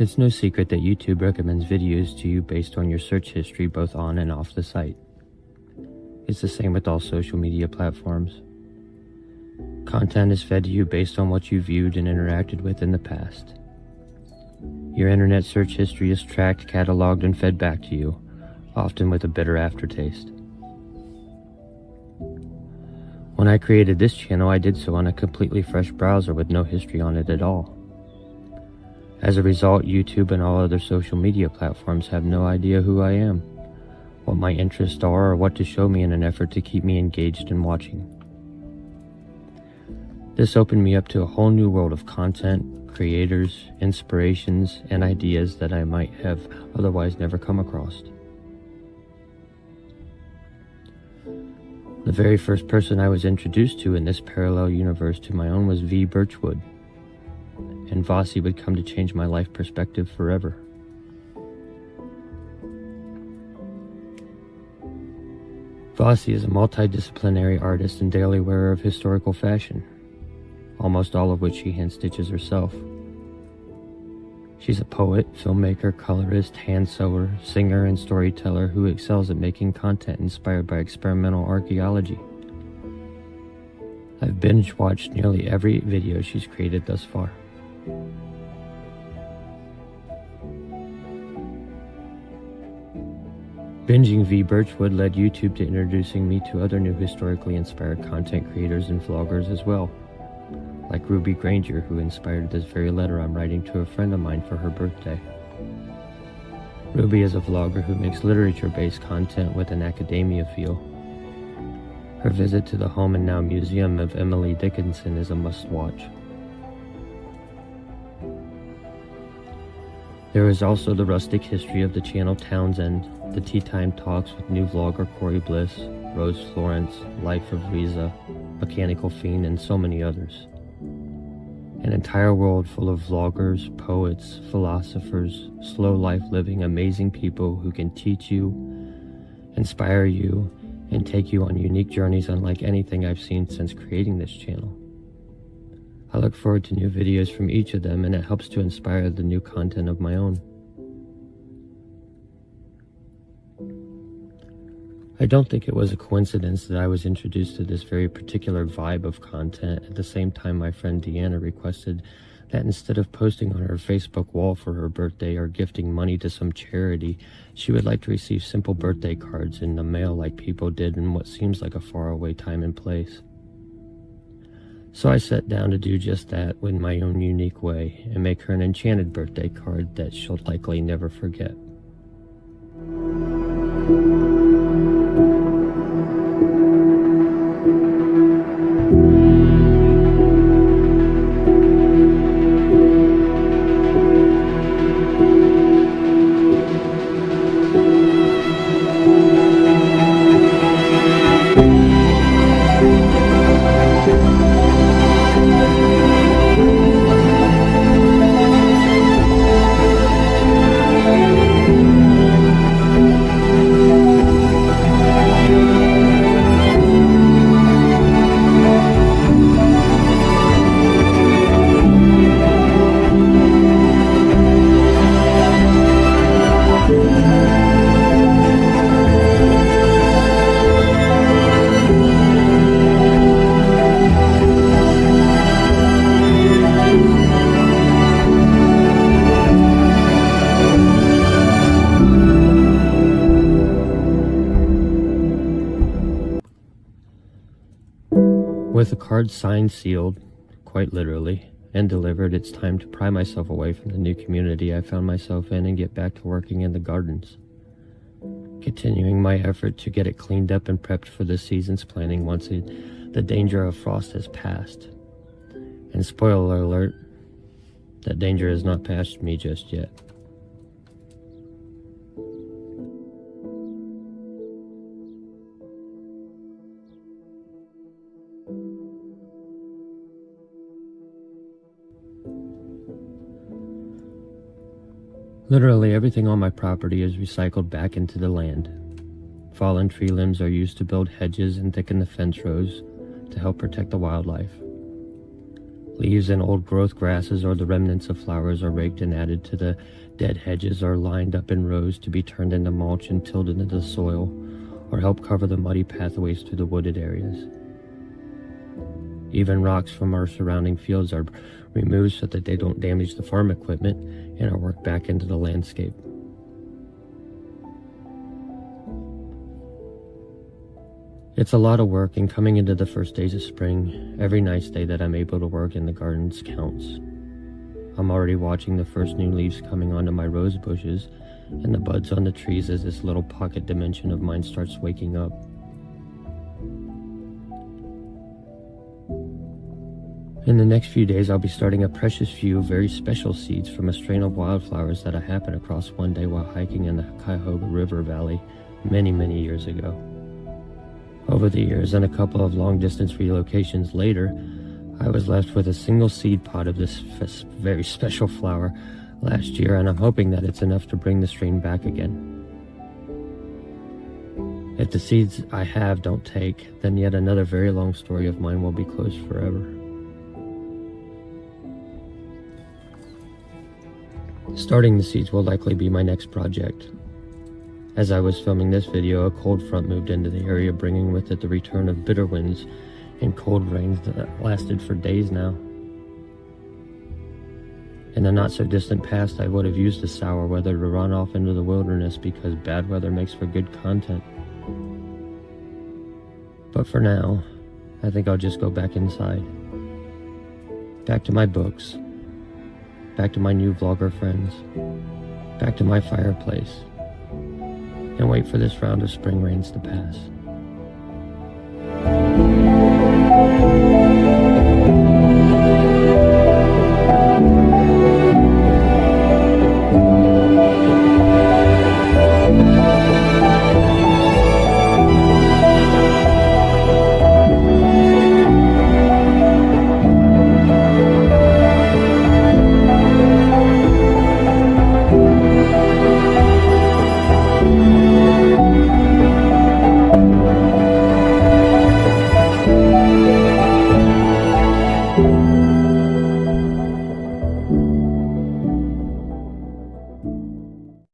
It's no secret that YouTube recommends videos to you based on your search history both on and off the site. It's the same with all social media platforms. Content is fed to you based on what you viewed and interacted with in the past. Your internet search history is tracked, cataloged, and fed back to you, often with a bitter aftertaste. When I created this channel, I did so on a completely fresh browser with no history on it at all. As a result, YouTube and all other social media platforms have no idea who I am, what my interests are, or what to show me in an effort to keep me engaged and watching. This opened me up to a whole new world of content, creators, inspirations, and ideas that I might have otherwise never come across. The very first person I was introduced to in this parallel universe to my own was v.birchwood, and Vossi would come to change my life perspective forever. Vossi is a multidisciplinary artist and daily wearer of historical fashion, almost all of which she hand-stitches herself. She's a poet, filmmaker, colorist, hand sewer, singer, and storyteller who excels at making content inspired by experimental archaeology. I've binge-watched nearly every video she's created thus far. Binging v.birchwood led YouTube to introducing me to other new historically inspired content creators and vloggers as well, like Ruby Granger, who inspired this very letter I'm writing to a friend of mine for her birthday. Ruby is a vlogger who makes literature-based content with an academia feel. Her visit to the Home and Now Museum of Emily Dickinson is a must-watch. There is also the rustic history of the channel Townsend, the tea time talks with new vlogger Corey Bliss, Rose Florence, Life of Riza, Mechanical Fiend, and so many others. An entire world full of vloggers, poets, philosophers, slow life living, amazing people who can teach you, inspire you, and take you on unique journeys unlike anything I've seen since creating this channel. I look forward to new videos from each of them, and it helps to inspire the new content of my own. I don't think it was a coincidence that I was introduced to this very particular vibe of content at the same time my friend Deanna requested that instead of posting on her Facebook wall for her birthday or gifting money to some charity, she would like to receive simple birthday cards in the mail like people did in what seems like a faraway time and place. So I sat down to do just that in my own unique way and make her an enchanted birthday card that she'll likely never forget. With the card signed, sealed, quite literally, and delivered, it's time to pry myself away from the new community I found myself in and get back to working in the gardens, continuing my effort to get it cleaned up and prepped for the season's planting once the danger of frost has passed. And spoiler alert, that danger has not passed me just yet. Literally everything on my property is recycled back into the land. Fallen tree limbs are used to build hedges and thicken the fence rows to help protect the wildlife. Leaves and old growth grasses or the remnants of flowers are raked and added to the dead hedges, are lined up in rows to be turned into mulch and tilled into the soil, or help cover the muddy pathways through the wooded areas. Even rocks from our surrounding fields are removed so that they don't damage the farm equipment and are worked back into the landscape. It's a lot of work, and coming into the first days of spring, every nice day that I'm able to work in the gardens counts. I'm already watching the first new leaves coming onto my rose bushes and the buds on the trees as this little pocket dimension of mine starts waking up. In the next few days, I'll be starting a precious few very special seeds from a strain of wildflowers that I happened across one day while hiking in the Cuyahoga River Valley many years ago. Over the years and a couple of long-distance relocations later, I was left with a single seed pod of this very special flower last year, and I'm hoping that it's enough to bring the strain back again. If the seeds I have don't take, then yet another very long story of mine will be closed forever. Starting the seeds will likely be my next project. As I was filming this video, a cold front moved into the area, bringing with it the return of bitter winds and cold rains that lasted for days now. In the not-so-distant past, I would have used the sour weather to run off into the wilderness because bad weather makes for good content. But for now, I think I'll just go back inside. Back to my books. Back to my new vlogger friends. Back to my fireplace. And wait for this round of spring rains to pass.